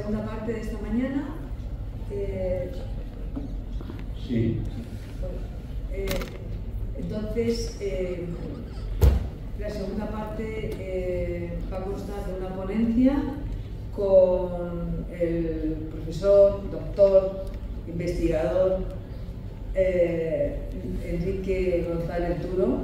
segunda parte de esta mañana. Sí. Entonces, la segunda parte va a constar de una ponencia con el profesor, doctor, investigador Enrique González Duro.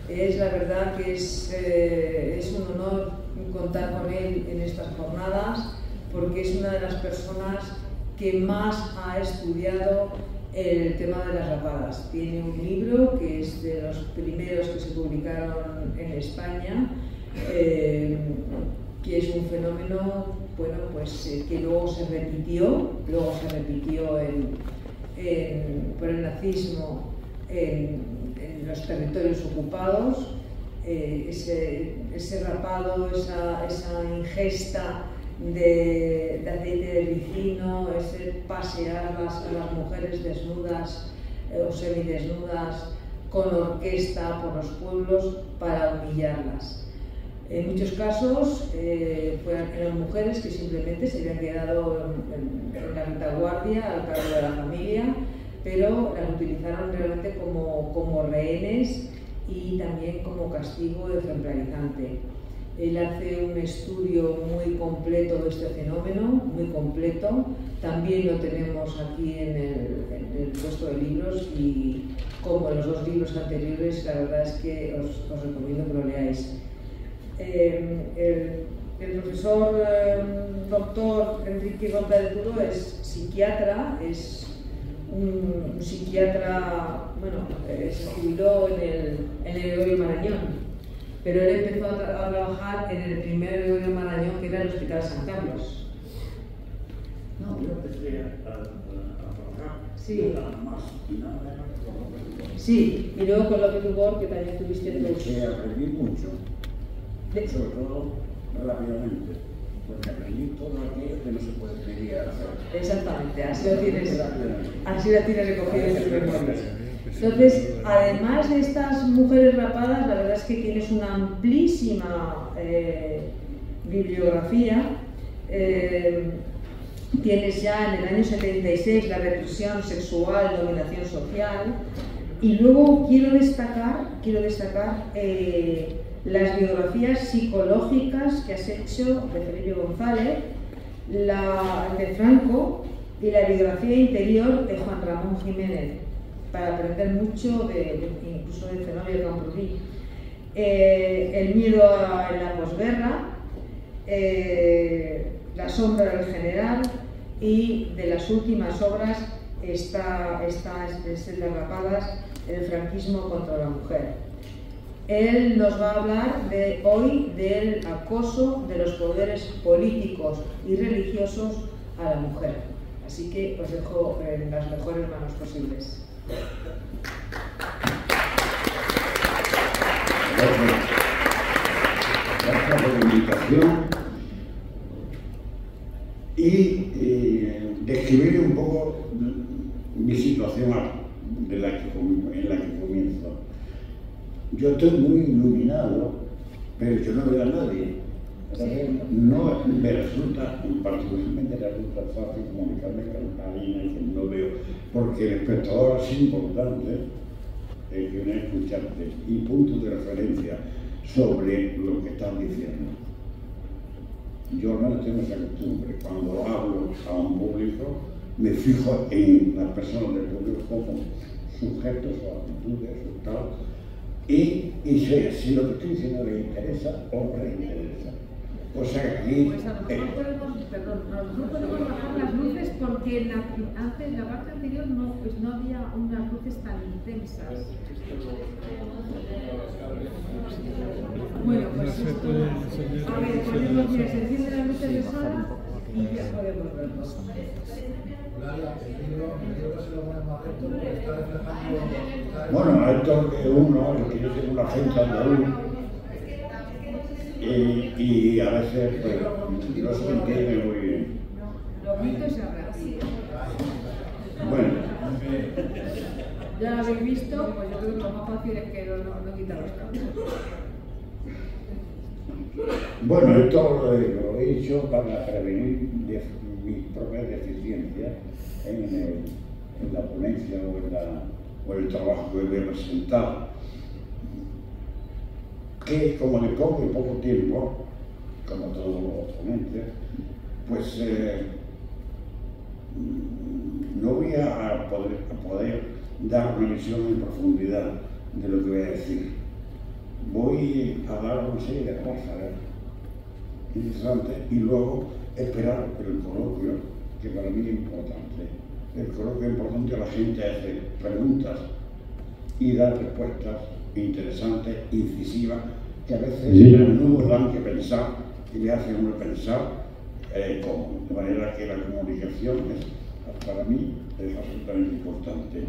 Es la verdad que es un honor contar con él en estas jornadas, porque es una de las personas que más ha estudiado el tema de las rapadas. Tiene un libro que es de los primeros que se publicaron en España, que es un fenómeno, bueno, pues que luego se repitió por el nazismo en los territorios ocupados. Ese rapado, esa ingesta de aceite de ricino, ese pasear a las mujeres desnudas o semidesnudas con orquesta por los pueblos para humillarlas. En muchos casos eran mujeres que simplemente se habían quedado en la retaguardia al cargo de la familia, pero las utilizaron realmente como rehenes y también como castigo ejemplarizante. Él hace un estudio muy completo de este fenómeno, muy completo. También lo tenemos aquí en el puesto de libros, y como en los dos libros anteriores, la verdad es que os recomiendo que lo leáis. El profesor doctor Enrique González Duro es psiquiatra, es un psiquiatra, bueno, se jubiló en el Gregorio Marañón, pero él empezó a trabajar en el primer Gregorio Marañón, que era el Hospital San Carlos. No, yo empecé a trabajar. Sí. Nada más y nada menos. Sí, y luego con López Ubor, que también tuviste tus... Que aprendí mucho, sobre todo rápidamente, porque aprendí todo aquello que no se puede pedir a hacer. Exactamente, así lo tienes recogido en tus memorias. Entonces, además de estas mujeres rapadas, la verdad es que tienes una amplísima bibliografía. Tienes ya en el año 76 la represión sexual, dominación social, y luego quiero destacar las biografías psicológicas que has hecho de Felipe González, la de Franco y la biografía interior de Juan Ramón Jiménez, para aprender mucho incluso del fenómeno de Camprubí. El miedo en la posguerra, La sombra del general, y de las últimas obras está es Las rapadas, el franquismo contra la mujer. Él nos va a hablar hoy del acoso de los poderes políticos y religiosos a la mujer. Así que os dejo en las mejores manos posibles. Gracias por la invitación y describir un poco mi situación en la que comienzo. Yo estoy muy iluminado, pero yo no veo a nadie. No me resulta, particularmente resulta fácil comunicarme con alguien que no veo, porque el espectador es importante, que viene a escucharte, y puntos de referencia sobre lo que estás diciendo. Yo no tengo esa costumbre. Cuando hablo a un público, me fijo en las personas del público como sujetos o actitudes o tal, y sé si lo que estoy diciendo les interesa o les interesa. O sea que aquí... Pues a lo mejor podemos bajar las luces, porque antes, en la parte anterior, no había unas luces tan intensas. Bueno, pues esto... A ver, ponemos, mira, se encienden las luces de sala y ya podemos vernos. Bueno, esto es uno, el que yo tengo una agente andaluz, y a veces, pues, no se entiende muy bien. Los mitos se hablan. Bueno. Ya lo habéis visto, pues yo creo que lo más fácil es que no quitar los cambios. Bueno, esto lo he hecho para prevenir mis propias deficiencias en la ponencia o en el trabajo que voy a presentar, que como de poco tiempo, como todos los ponentes, pues no voy a poder dar una visión en profundidad de lo que voy a decir. Voy a dar una serie de cosas interesantes y luego esperar el coloquio, que para mí es importante. El coloquio es importante, la gente hace preguntas y da respuestas interesantes, incisivas, que a veces no dan que pensar y le hacen uno pensar cómo. De manera que la comunicación para mí es absolutamente importante.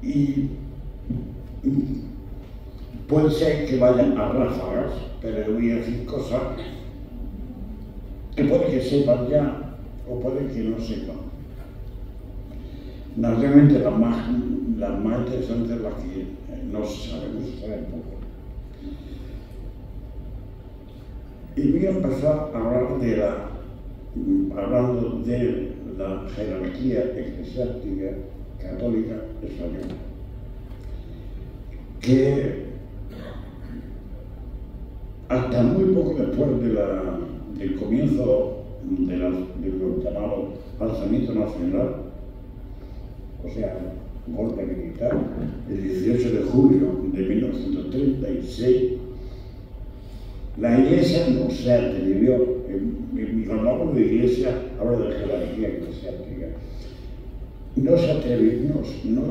Y puede ser que vayan a ráfagas, pero voy a decir cosas que puede que sepan ya o puede que no sepan. Naturalmente las más interesantes las que no se saben poco. Y voy a empezar a hablar hablando de la jerarquía eclesiástica católica española, que hasta muy poco después del comienzo de lo llamado alzamiento nacional, o sea, golpe militar, el 18 de julio de 1936, la Iglesia no se atrevió, cuando hablo de Iglesia, hablo de jerarquía eclesiástica, no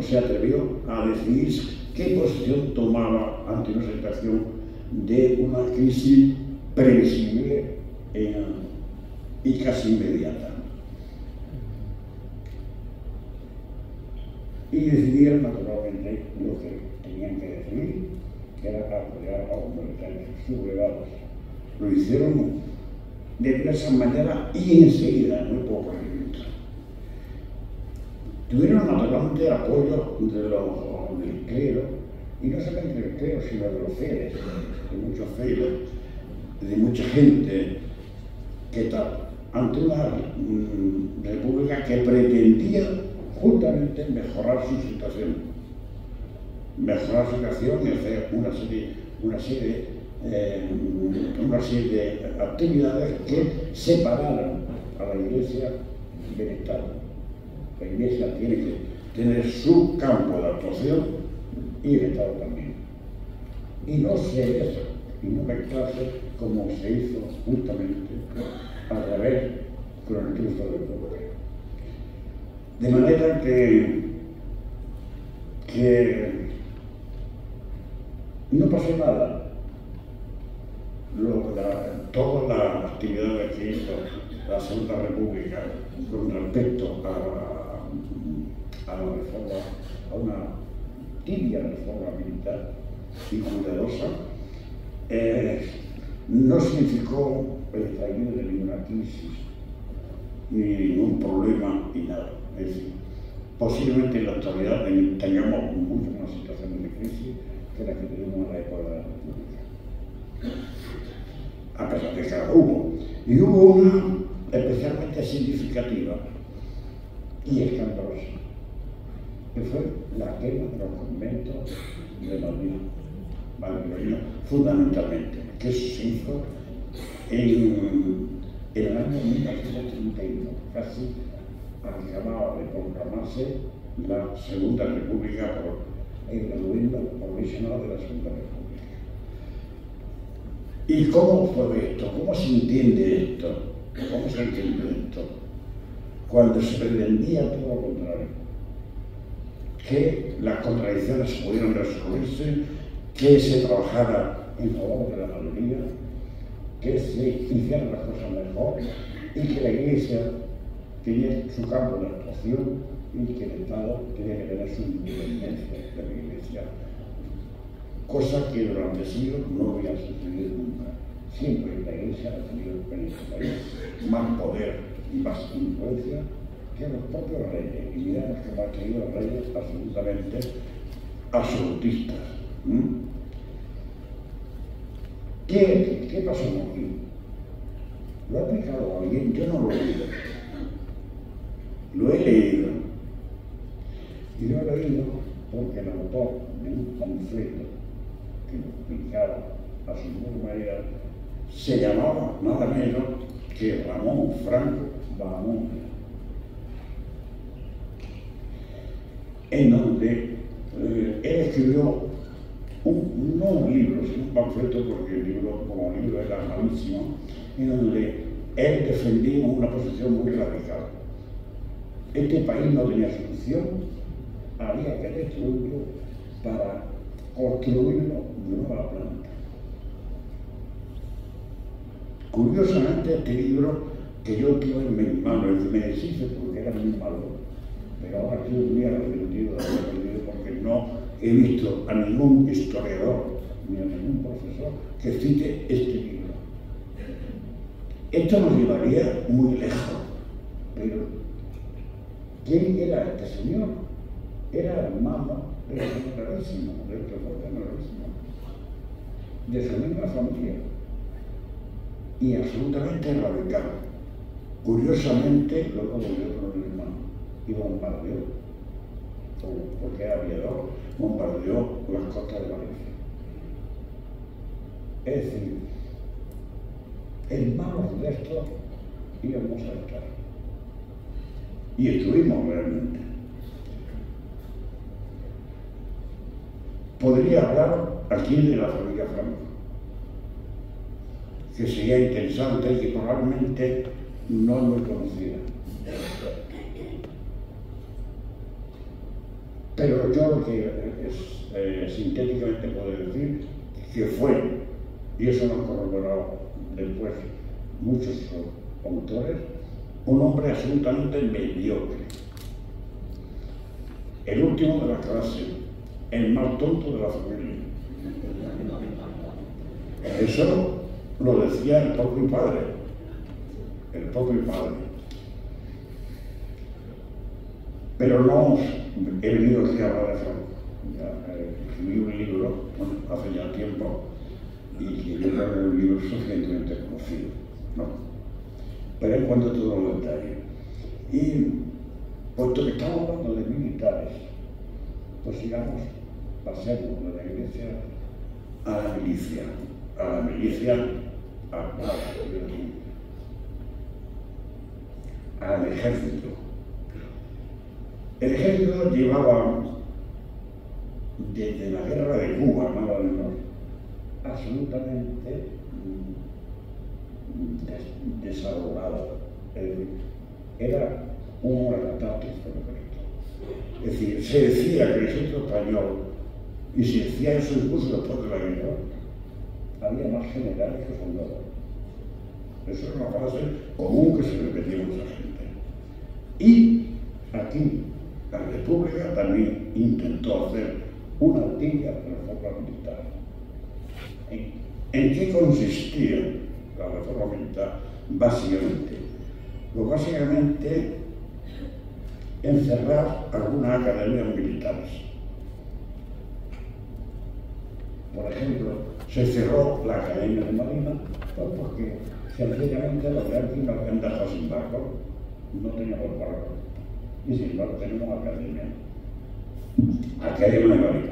se atrevió a decidir qué posición tomaba ante una situación de una crisis previsible y casi inmediata. Y decidieron naturalmente lo que tenían que decidir, que era apoyar a los militares sublevados. Lo hicieron de diversas maneras y enseguida, muy poco minutos. Tuvieron naturalmente apoyo del clero, y no solamente del clero, sino de los fieles, de muchos fieles, de mucha gente que ante una república que pretendía justamente mejorar su situación y hacer una serie de actividades que separaran a la Iglesia del Estado. La Iglesia tiene que tener su campo de actuación y el Estado también. Y no mezclarse como se hizo justamente al revés con el triunfo del pueblo. De manera que no pasó nada. Todas las actividades que hizo la Segunda República con respecto a la reforma, a una tibia reforma militar y cuidadosa, no significó el estallido de ninguna crisis, ni ningún problema y nada. Es decir, posiblemente en la actualidad tengamos muchas más situaciones de crisis que las que tuvimos en la época de la República. A pesar de que la hubo. Y hubo una especialmente significativa y escandalosa, que fue la quema de los conventos de Madrid, fundamentalmente, que se hizo en el año 1931, casi acababa de proclamarse la Segunda República en el gobierno provisional de la Segunda República. ¿Y cómo fue esto? ¿Cómo se entiende esto? ¿Cómo se entiende esto? Cuando se pretendía todo lo contrario, que las contradicciones pudieran resolverse, que se trabajara en favor de la mayoría, que se hicieran las cosas mejor y que la Iglesia tenía su campo de actuación y que el Estado tenía que tener su independencia de la Iglesia. Cosa que durante siglos no había sucedido nunca. Siempre la Iglesia ha tenido en este país más poder y más influencia que los propios reyes. Y miramos que han tenido reyes absolutamente absolutistas. ¿Qué pasó aquí? ¿Lo ha explicado alguien? Yo no lo he oído. lo he leído. Y lo he leído porque el autor de un panfleto que lo explicaba a su manera se llamaba nada menos que Ramón Franco Bahamonde, en donde él escribió no un libro, sino un panfleto, porque el libro como libro era malísimo, en donde él defendía una posición muy radical. Este país no tenía solución, había que destruirlo para construirlo de nueva planta. Curiosamente, este libro que yo tuve en mis manos, me deshice porque era muy malo, pero ahora estoy muy arrepentido de haberlo leído porque no he visto a ningún historiador ni a ningún profesor que cite este libro. Esto nos llevaría muy lejos, pero ¿quién era este señor? Era hermano del generalísimo, del que fue generalísimo, de su misma familia, y absolutamente radical. Curiosamente, luego volvió con el hermano y bombardeó, porque era aviador, bombardeó las costas de Valencia. Es decir, en manos de esto íbamos a estar. Y estuvimos realmente. Podría hablar aquí de la familia Franco, que sería interesante y que probablemente no lo conocía. Pero yo lo que sintéticamente puedo decir que fue, y eso lo han corroborado después muchos autores, un hombre absolutamente mediocre, el último de la clase, el más tonto de la familia. Eso lo decía el propio padre, Pero no he venido aquí a hablar de Franco. Escribí un libro hace ya tiempo y yo creo que es un libro suficientemente conocido, ¿no? Pero en cuanto a todos los detalles. Y puesto que estamos hablando de militares, pues sigamos, pasemos de la iglesia a la milicia, al ejército. El ejército llevaba desde la guerra de Cuba, nada menos, absolutamente desarrollado. Era una catástrofe. Es decir, se decía que el ejército español, y se decía eso incluso después de la guerra, había más generales que soldadores. Eso es una frase común que se repetía a mucha gente. Y aquí, la República también intentó hacer una antigua reforma militar. ¿En qué consistía la reforma militar? Básicamente, pues básicamente encerrar algunas academias militares. Por ejemplo, se cerró la Academia de Marina, pues porque sencillamente los yanquis nos habían dejado sin barco, no teníamos barco, y sin embargo tenemos Academia de Marina.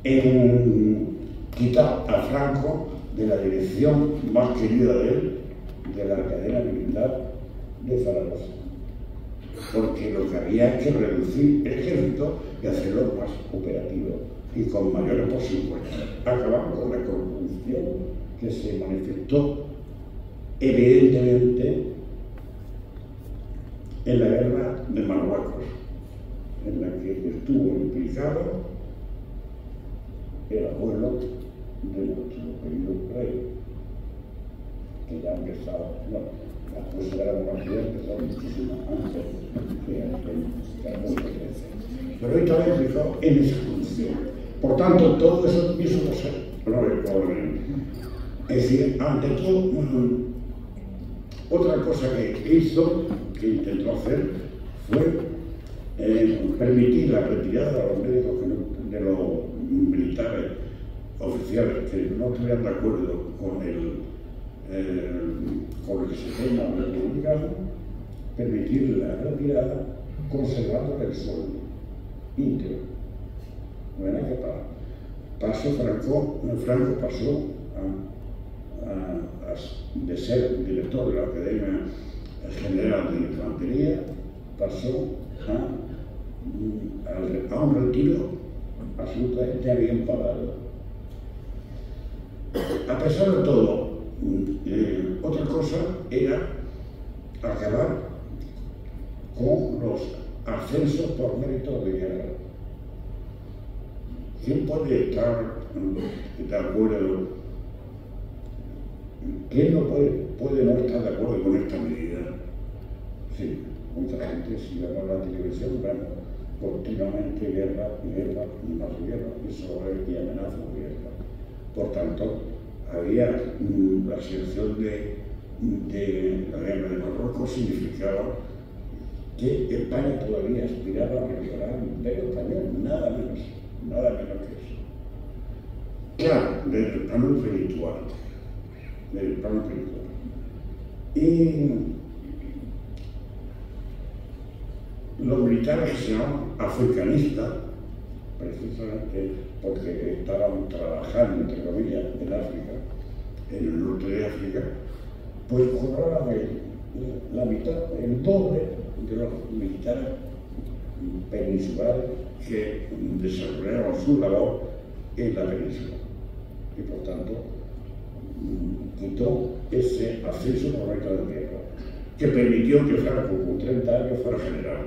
En quitar a Franco de la dirección más querida de él, de la Academia Militar de Zaragoza, porque lo que había es que reducir el ejército y hacerlo más operativo y con mayores presupuestos, acabando con la corrupción que se manifestó evidentemente en la guerra de Marruecos, en la que estuvo implicado el abuelo de nuestro querido rey, que ya empezaba, bueno, la cosa de la monarquía empezó muchísimo antes que la muerte de ese. Pero estaba implicado en esa función. Por tanto, todo eso hizo no recorren. Es decir, ante todo, otra cosa que hizo, que intentó hacer, fue permitir la retirada de los médicos, de los militares oficiales que no estuvieran de acuerdo con lo que se llama el republicano, permitir la retirada conservando el sueldo íntegro. No era que Franco pasó de ser director de la Academia General de Infantería, pasó a un retiro absolutamente bien pagado. A pesar de todo, otra cosa era acabar con los ascensos por mérito de guerra. ¿Quién puede estar de acuerdo? ¿Quién no puede no estar de acuerdo con esta medida? Sí, mucha gente, si vemos la televisión, vemos continuamente guerra y más guerra, y amenaza de guerra. Por tanto, había la situación de la guerra de Marruecos significaba que España todavía aspiraba a recuperar el imperio español, nada menos que eso. Claro, desde el plano espiritual. Y los militares que se llamaban africanistas, precisamente porque estaban trabajando, entre comillas, en África, en el norte de África, pues cobraban la mitad, el doble de los militares peninsulares que desarrollaban su labor en la península. Y por tanto, quitó ese acceso por mérito de guerra, que permitió que Franco, con 30 años, fuera general.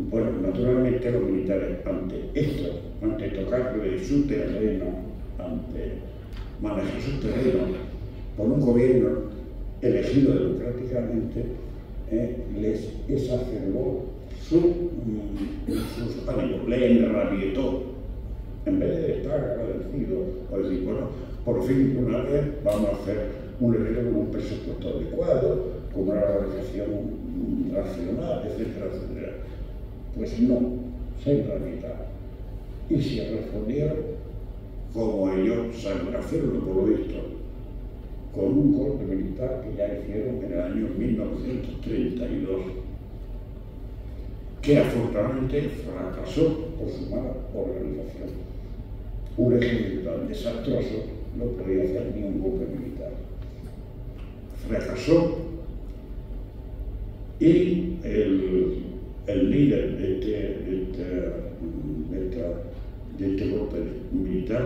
Bueno, naturalmente los militares, ante tocarle su terreno, ante manejar su terreno por un gobierno elegido democráticamente, les exacerbó sus ánimos, le enrabietó. En vez de estar agradecido o decir, bueno, por fin una vez vamos a hacer un evento con un presupuesto adecuado, con una organización racional, etcétera, etcétera. Pues no, se enrabietaron. Y se respondieron como ellos saben hacerlo, por lo visto, con un golpe militar que ya hicieron en el año 1932, que afortunadamente fracasó por su mala organización. Un ejército tan desastroso no podía hacer ni un golpe militar. Fracasó y el líder de este golpe militar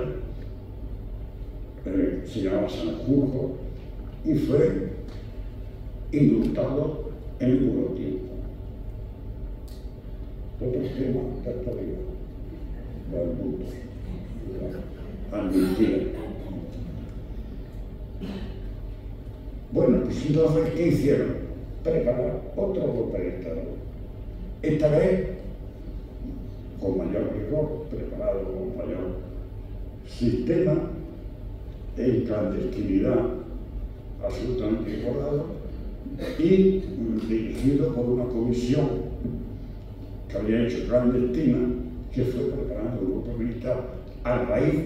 se llamaba Sanjurjo y fue indultado en poco tiempo. Otro tema de actualidad, los indultos, la amnistía. Bueno, pues entonces, ¿qué hicieron? Preparar otro golpe de Estado. Esta vez, con mayor rigor, preparado con mayor sistema, en clandestinidad absolutamente acordado y dirigido por una comisión que había hecho clandestina, que fue preparando el grupo militar a raíz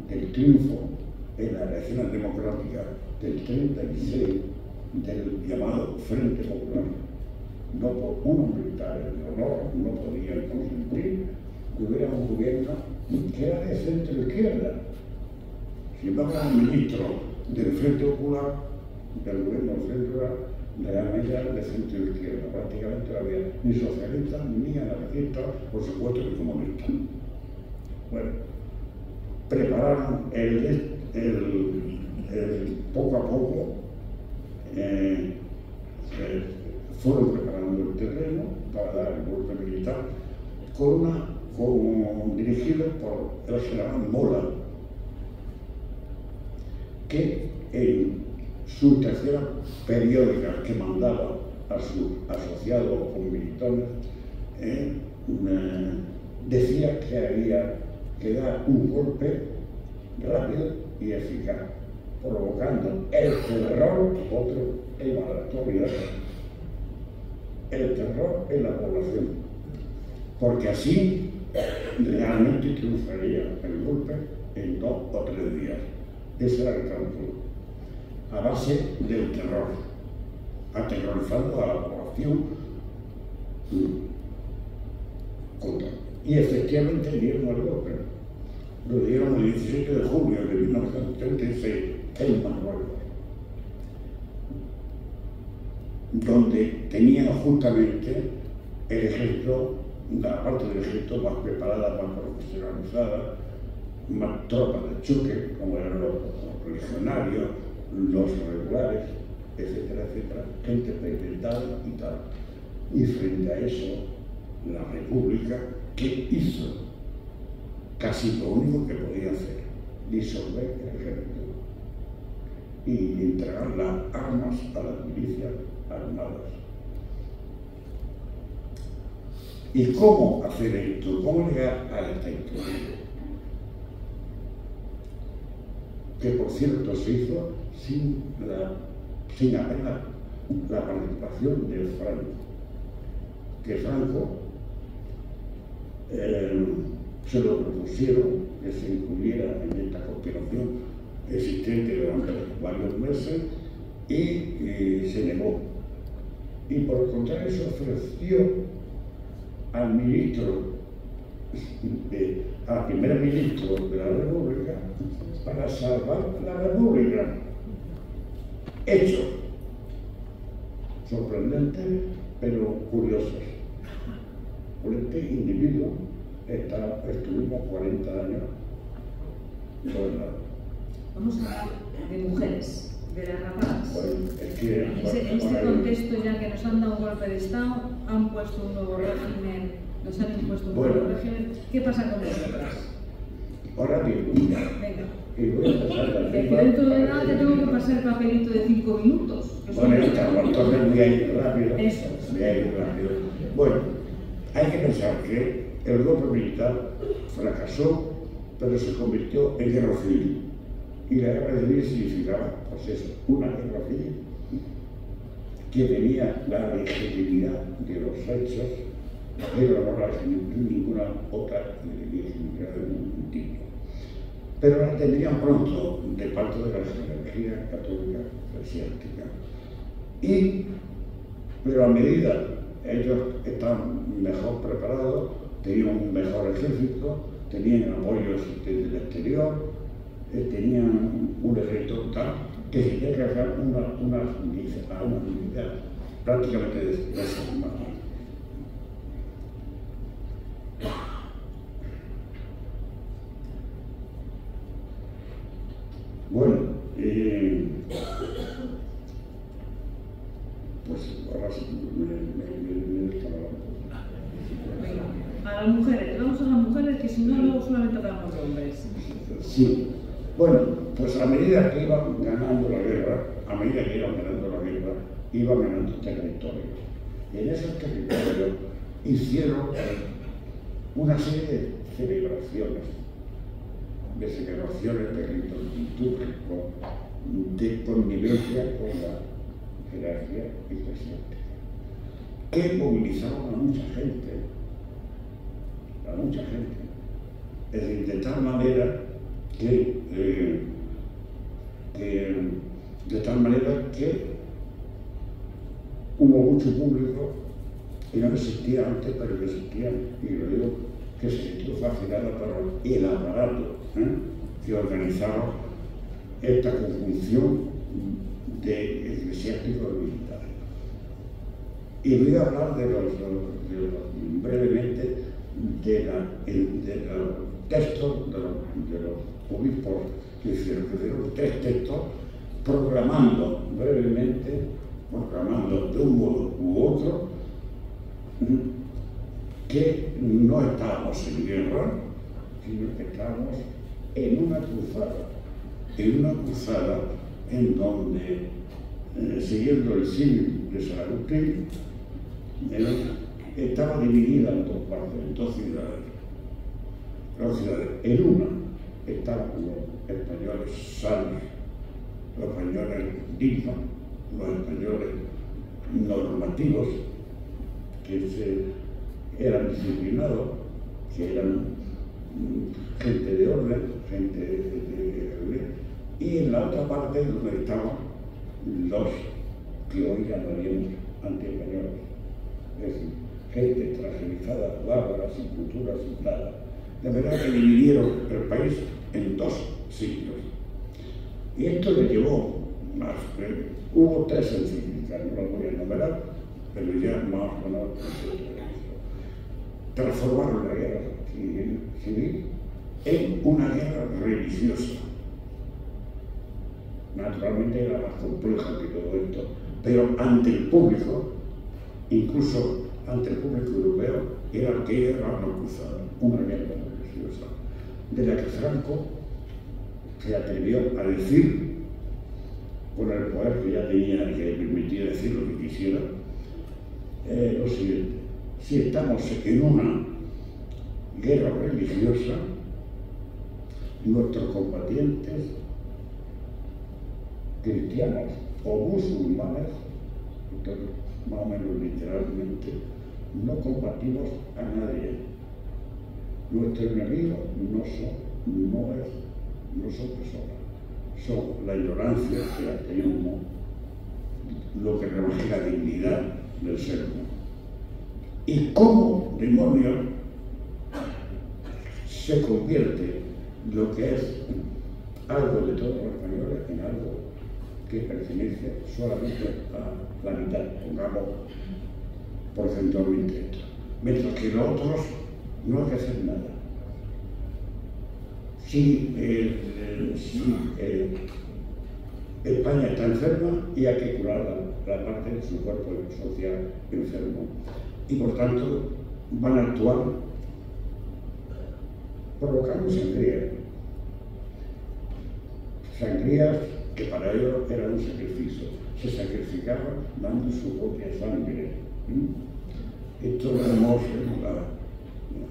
del triunfo en las elecciones democráticas del 36 del llamado Frente Popular. No por unos militares de honor no podían consentir que hubiera un gobierno que era de centro-izquierda. Si vamos al ministro del Frente Popular, del gobierno del centro, realmente era de centro-izquierda. Prácticamente no había ni socialistas, ni anarquistas, por supuesto ni comunistas. Bueno, prepararon poco a poco, fueron preparando el terreno para dar el golpe militar dirigido por el general Mola, que en su tercera periódica que mandaba a sus asociados con militares, decía que había que dar un golpe rápido y eficaz, provocando el terror, otro tema de la actualidad, el terror en la población, porque así realmente triunfaría el golpe en 2 o 3 días. Ese era el cálculo. a base del terror, aterrorizando a la población. Y efectivamente dieron el golpe. Lo dieron el 17 de julio de 1936 en Marruecos, donde tenían justamente el ejército, la parte del ejército más preparada, más profesionalizada, más tropas de choque, como eran los legionarios, los regulares, etcétera, etcétera, gente experimentada y tal. Y frente a eso, la República, ¿qué hizo? Casi lo único que podía hacer, disolver el ejército y entregar las armas a las milicias armadas. ¿Y cómo hacer esto? ¿Cómo llegar a esta historia? Que por cierto se hizo sin apenas la participación de Franco. Que Franco se lo propusieron que se incluyera en esta conspiración existente durante varios meses y se negó. Y por el contrario se ofreció al primer ministro de la República para salvar la República. Hecho sorprendente, pero curioso. Por este individuo estuvimos 40 años gobernados. Vamos a hablar de mujeres, de las rapadas. Bueno, es que, en este contexto, ya que nos han dado un golpe de Estado, han puesto un nuevo régimen, nos han impuesto un nuevo régimen. ¿Qué pasa con nosotras? Ahora mismo. Venga. Y voy a empezar que dentro de nada te tengo que pasar el papelito de 5 minutos. Bueno, entonces voy a ir rápido. Eso. Voy a ir rápido. Bueno, hay que pensar que el golpe militar fracasó, pero se convirtió en guerra civil. Y la guerra civil significaba, pues eso, una guerra civil que tenía la legitimidad de los hechos, pero no la ninguna otra legitimidad de ningún tipo. Pero la tendrían pronto de parte de la jerarquía católica eclesiástica. Pero a medida ellos estaban mejor preparados, tenían un mejor ejército, tenían apoyo desde el exterior, tenían un ejército tal que se tenía que hacer unas milicias prácticamente desarmadas. Bueno, pues ahora sí me estaba a las mujeres, vamos a las mujeres, que si no, luego solamente hablamos de hombres. Sí. Bueno, pues a medida que iban ganando la guerra, iban ganando territorios. Y en esos territorios hicieron una serie de celebraciones de ritos litúrgicos, de connivencia con la jerarquía eclesiástica, que movilizaron a mucha gente. Es decir, de tal manera que hubo mucho público que no existía antes, pero que existía, y lo digo, que se sintió fascinada por el aparato que organizaba esta conjunción de eclesiásticos y militares. Y voy a hablar brevemente de los textos de los obispos que hicieron 3 textos proclamando brevemente, de un modo u otro, que no estábamos en guerra, sino que estábamos en una cruzada en donde, siguiendo el símil de San Agustín, estaba dividida en 2 partes, en 2 ciudades. Las ciudades, en una estaban los españoles sanos, los españoles dignos, los españoles normativos, que eran disciplinados, que eran gente de orden, y en la otra parte donde estaban los que hoy llamaríamos antiespañoles, es decir, gente transgerizada, bárbara, sin cultura, sin nada. De verdad que dividieron el país en 2 siglos. Y esto le llevó más. Hubo 3 encíclicas, no las voy a enumerar, pero ya más o menos transformaron la guerra civil en una guerra religiosa. Naturalmente era más compleja que todo esto, pero ante el público, incluso ante el público europeo, era guerra no cruzada, una guerra religiosa, de la que Franco se atrevió a decir, con el poder que ya tenía y que le permitía decir lo que quisiera, lo siguiente: si estamos en una guerra religiosa, nuestros combatientes cristianos o musulmanes, entonces, más o menos literalmente, no combatimos a nadie. Nuestro enemigo no son personas, son la ignorancia, el ateísmo, lo que rebaja la dignidad del ser humano. ¿Y cómo, demonio, se convierte lo que es algo de todos los españoles en algo que pertenece solamente a la mitad, pongamos porcentualmente esto, mientras que los otros no hay que hacer nada? Si España está enferma y hay que curar la parte de su cuerpo social enfermo, y por tanto van a actuar provocando sangrías que para ellos eran un sacrificio. Se sacrificaban dando su propia sangre. Esto lo vemos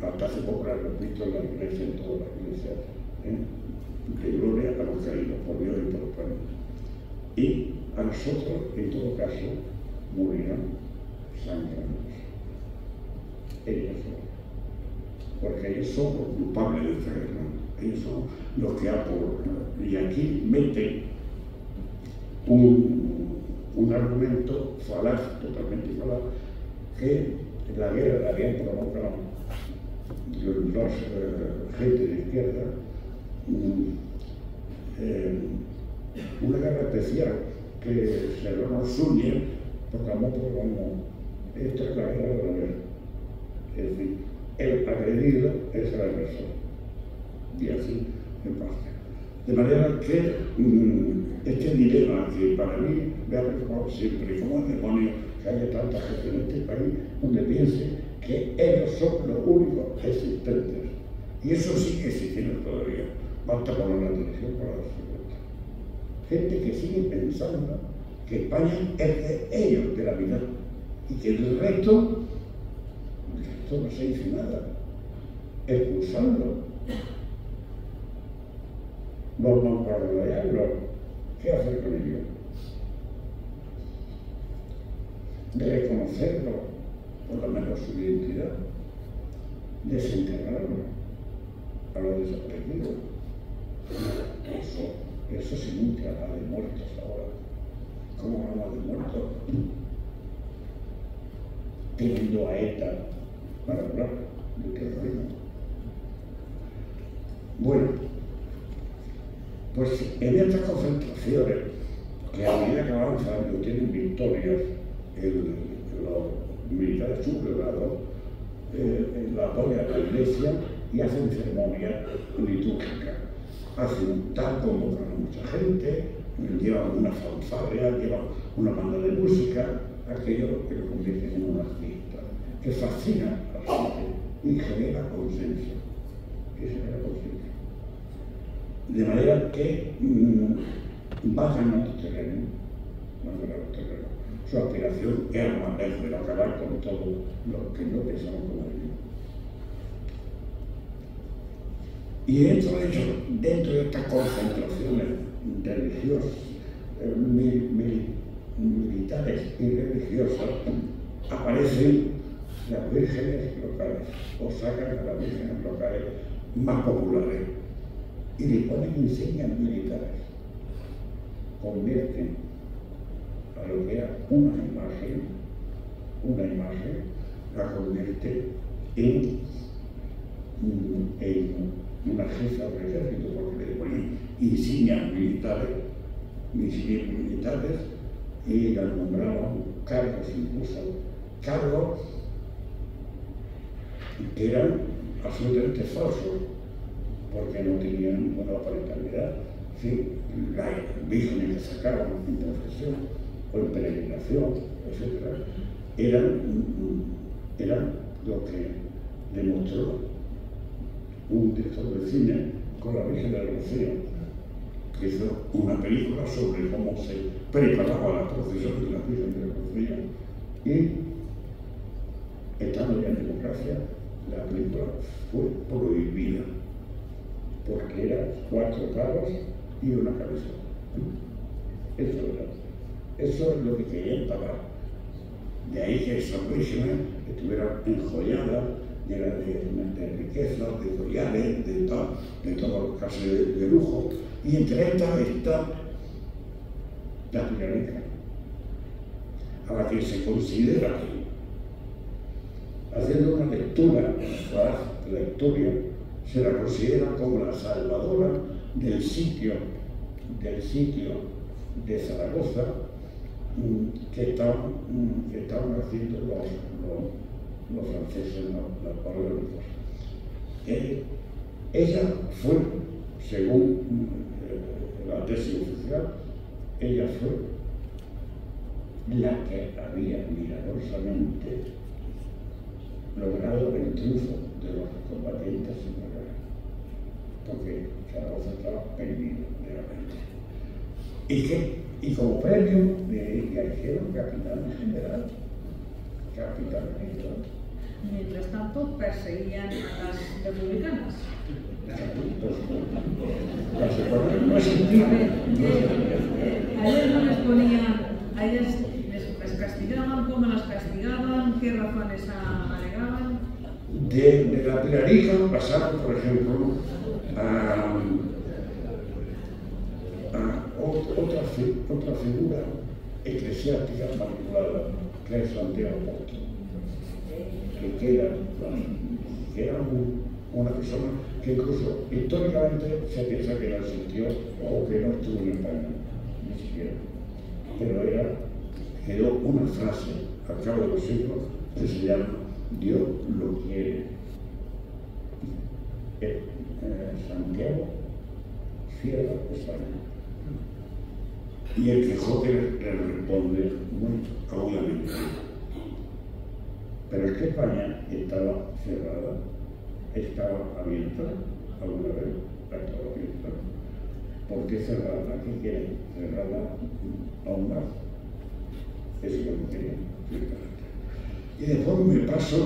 hasta hace poco, lo hemos visto en la iglesia, en todas las iglesias, de gloria a los caídos por Dios y por los panes. Y a nosotros, en todo caso, morirán sangrando. Ellos son, porque ellos son los culpables de esta guerra. Ellos son los que aportan. Y aquí meten un argumento falaz, totalmente falaz, que la guerra la habían provocado los gente de izquierda, una guerra especial que Serrano Suñer proclamó como esta es la guerra de la guerra. Es decir, el agredido es el agresor. Y así me pasa. De manera que este dilema que para mí me ha preocupado siempre, como es demonio que haya tanta gente en este país donde piense que ellos son los únicos existentes. Y eso sigue existiendo todavía. Basta poner la televisión para darse cuenta. Gente que sigue pensando que España es de ellos, de la mitad, y que el resto no se dice nada. Expulsarlo. Los bombardearlos. ¿Qué hacer con ellos? De reconocerlo, por lo menos su identidad, desenterrarlo a los desaparecidos. Eso se nunca habla de muertos ahora. ¿Cómo hablamos de muertos? Teniendo a ETA para hablar de terrorismo. Bueno, pues en estas concentraciones, que a medida que avanzan y tienen victorias, los militares sublevados la apoyan a la iglesia y hacen ceremonias litúrgicas. Hacen tal, convocan a mucha gente, llevan una fanfarria, llevan una banda de música, aquello que lo convierte en una fiesta, que fascina a la gente y genera consenso. De manera que va ganando terreno, Su aspiración era más lejos de acabar con todo lo que no pensaban como ellos. Y dentro de estas concentraciones religiosas, militares y religiosas, aparecen las vírgenes locales, o sacan a las vírgenes locales más populares y le ponen insignias militares. Convierten a lo que era una imagen la convierte en una jefa del ejército, porque le ponían insignias militares y la nombraban cargos, incluso cargos que eran absolutamente falsos, porque no tenían ninguna parentalidad. Sí, las vírgenes que sacaban en profesión o en peregrinación, etc., eran lo que demostró un director de cine con la Virgen del Rocío, que hizo una película sobre cómo se preparaba la procesión de la Virgen del Rocío, y estando ya en democracia, la película fue prohibida, porque eran 4 palos y una cabeza. Eso es lo que querían pagar. De ahí que esas vírgenes estuvieran enjolladas, llenas de riquezas, de collares, de todas las clases de lujo. Y entre estas está la Pilarica, a la que se considera, haciendo una lectura de la historia, se la considera como la salvadora del sitio de Zaragoza que estaban haciendo los franceses, los napoleónicos. Ella fue, según la tesis oficial, ella fue la que había milagrosamente logrado el triunfo de los combatientes en la guerra, porque Zaragoza estaba perdido de la mente. Y como premio le eligieron capitán general. Mientras tanto, perseguían a las republicanas. A ellas no les ponían, a ellas les castigaban, ¿cómo las castigaban? ¿Qué razones alegaban? De la Pilarica pasaron, por ejemplo, a otra figura eclesiástica manipulada, que es Santiago Apóstol, que era una persona que incluso históricamente se piensa que no existió o que no estuvo en España, ni siquiera. Pero quedó una frase al cabo de los siglos que se llama Dios lo quiere. Santiago cierra España. Y el Quijote le responde muy agudamente. Pero es que España estaba cerrada, estaba abierta alguna vez, estaba abierta. ¿Por qué cerrada? ¿Qué quieren? Cerrada aún más. Eso es lo que querían, ciertamente. Y después me paso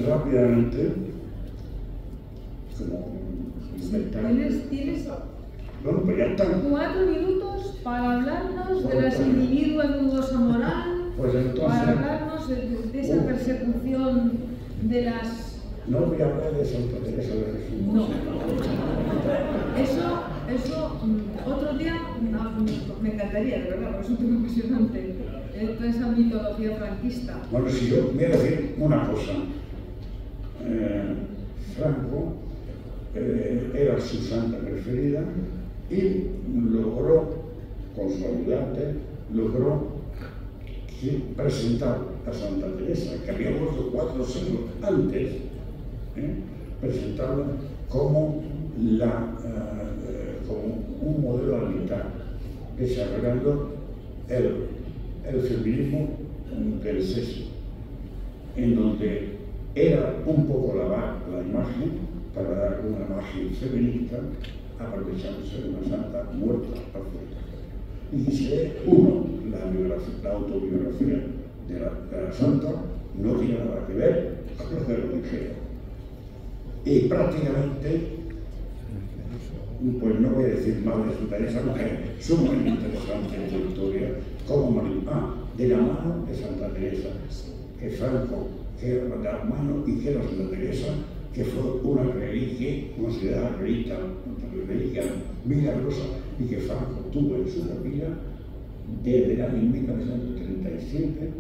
rápidamente, como ¿Tienes bueno, pues ya están 4 minutos para hablarnos de las individuos dudosa moral, pues entonces, para hablarnos de esa persecución de las... No voy a hablar de Santa Teresa de Jesús. No. Eso otro día me encantaría, de verdad, porque es un tema impresionante. Toda esa mitología franquista. Bueno, si yo voy a decir una cosa. Franco era su santa preferida y logró, con su ayudante, presentar a Santa Teresa, que había muerto 4 siglos antes, presentarla como un modelo militar, desarrollando el feminismo del sexo, en donde era un poco lavar la imagen para dar una imagen feminista, aprovechándose de una santa muerta afuera. Y dice, la autobiografía de la santa no tiene nada que ver con lo que dijera. Y prácticamente, pues no voy a decir más de Santa Teresa, porque es sumamente interesante esta historia, de la mano de Santa Teresa, que Franco, que era de la mano y que era Santa Teresa, que fue una reliquia considerada reliquia milagrosa y que Franco tuvo en su capilla desde el año 1937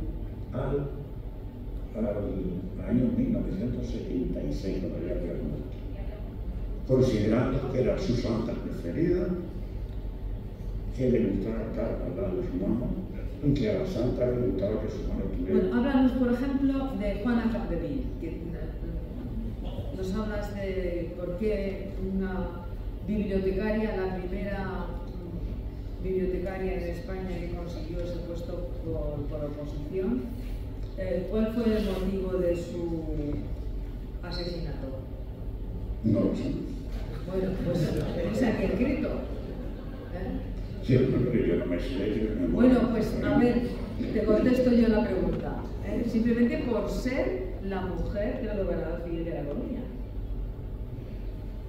al año 1976, cuando ya había muerto, considerando que era su santa preferida, que le gustaba estar al lado de su mano y que a la santa le gustaba que su mano estuviera. Bueno, háblanos, por ejemplo, de Juana Capdeville, que nos hablas de por qué una bibliotecaria, la primera bibliotecaria en España que consiguió ese puesto por oposición. ¿Cuál fue el motivo de su asesinato? No lo sé. Bueno, pues tenéis aquí escrito. Sí, pero yo no me sé. Bueno, pues a ver, te contesto yo la pregunta. Simplemente por ser la mujer del gobernador civil de La Coruña.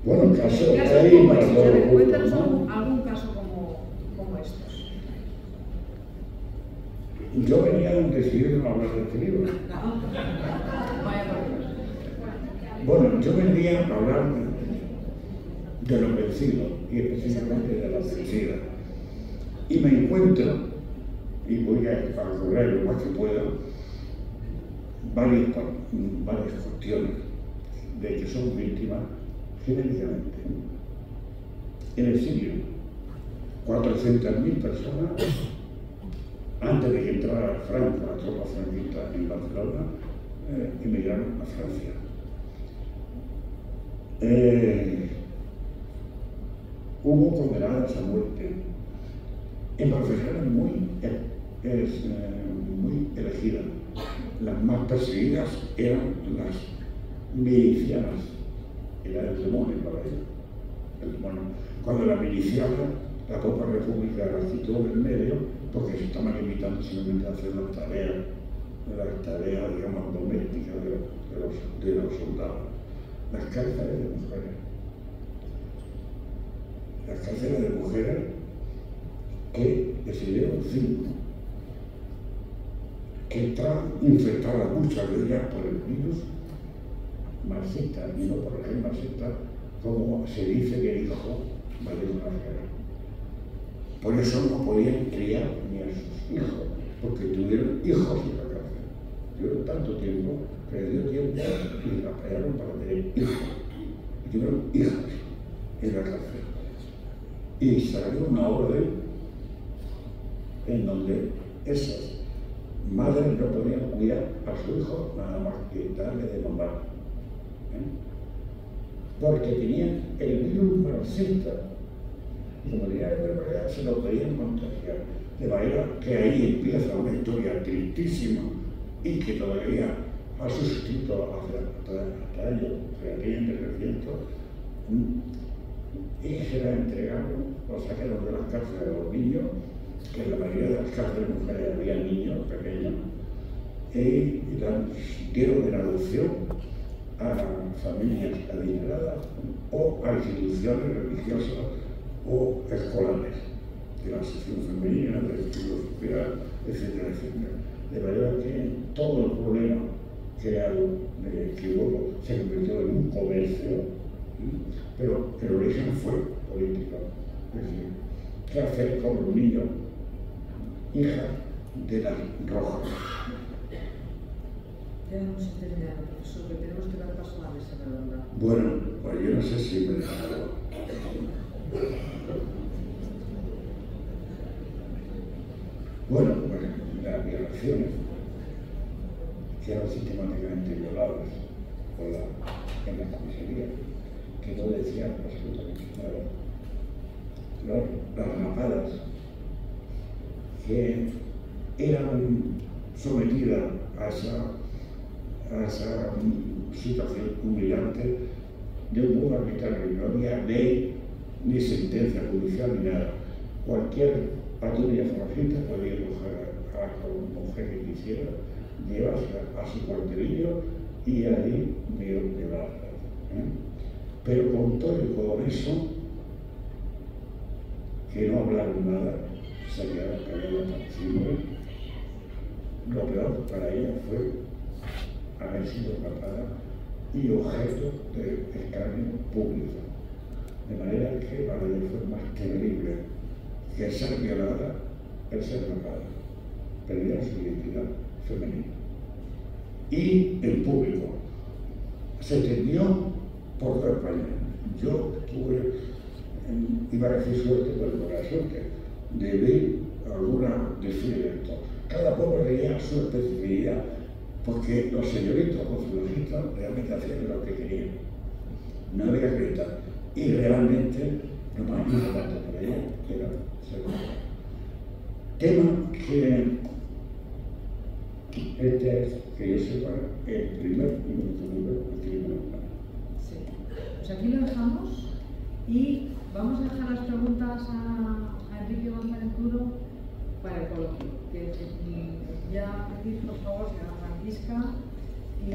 Bueno, caso como estos. A ver, cuéntanos algún caso como estos. Yo venía decidido a hablar de este libro. Vaya por Dios. Bueno, yo venía a hablar de los vencidos y específicamente de las vencidas. Y me encuentro, y voy a cobrar lo más que pueda, varias cuestiones de que son víctimas genéricamente. En el siglo, 400.000 personas, antes de que entrara Franco, la tropa franquista en Barcelona, emigraron a Francia. Hubo condenadas a muerte en profesiones muy elegidas. Las más perseguidas eran las milicianas, era el demonio para ellos. El demonio. Cuando la miliciana, la Copa República la quitó del medio, porque se estaban limitando simplemente a hacer las tareas, digamos, domésticas de los soldados. Las cárceles de mujeres. Las cárceles de mujeres que decidieron 5, que están infectadas muchas de ellas por el virus marxista, y no por el gen marxista, como se dice que dijo Mario García. Por eso no podían criar ni a sus hijos, porque tuvieron hijos en la cárcel. Tuvieron tanto tiempo que les dio tiempo y las pagaron para tener hijos. Y tuvieron hijas en la cárcel. Y salió una orden en donde esas madres no podían cuidar a su hijo nada más que darle de mamar. Porque tenían el virus marxista. Y como tenían la enfermedad, se lo podían contagiar. De manera que ahí empieza una historia tristísima y que todavía ha suscrito hasta años, aquel interreciento, y se la entregaron o sacaron de las cárceles a los niños, que en la mayoría de las cárceles de mujeres había niños pequeños, y las dieron en adopción a familias adineradas o a instituciones religiosas o escolares de la sección femenina, del estudio social, etcétera, etcétera. De manera que todo el problema creado que luego se convirtió en un comercio, pero el origen fue político. Es decir, ¿qué hacer con los niños, hijas de las rojas? Ya vamos a terminar, profesor, que tenemos que dar paso a la mesa redonda. Bueno, pues yo no sé si me he dejado. Bueno, pues las violaciones que eran sistemáticamente violadas en las comisarías, que no decían absolutamente nada. Las rapadas que eran sometidas a esa situación humillante de un modo arbitrario. No había ley ni sentencia judicial ni nada. Cualquier patrulla forajista podía coger a la mujer que quisiera, llevarse a su cuartelillo y ahí violarla. Pero con todo y con eso, que no hablaron nada, se quedaron callados para siempre. Lo peor para ella fue haber sido rapada y objeto de escarnio público. De manera que para ella fue más terrible que ser violada el ser mujer, perdía su identidad femenina. Y en público se extendió por toda España. Yo iba a decir suerte, pero no era suerte, de ver alguna desfile de esto. Cada pueblo tenía su especificidad, porque los señoritos consulistas realmente hacían lo que querían. No había grieta. Y realmente lo más importante para ella era ser mujer. Tema que este es, que yo sepa, el primer libro que escribimos. Sí. Pues aquí lo dejamos y vamos a dejar las preguntas a Enrique González Duro para el coloquio. Ya pedir por favor, señora Francisca y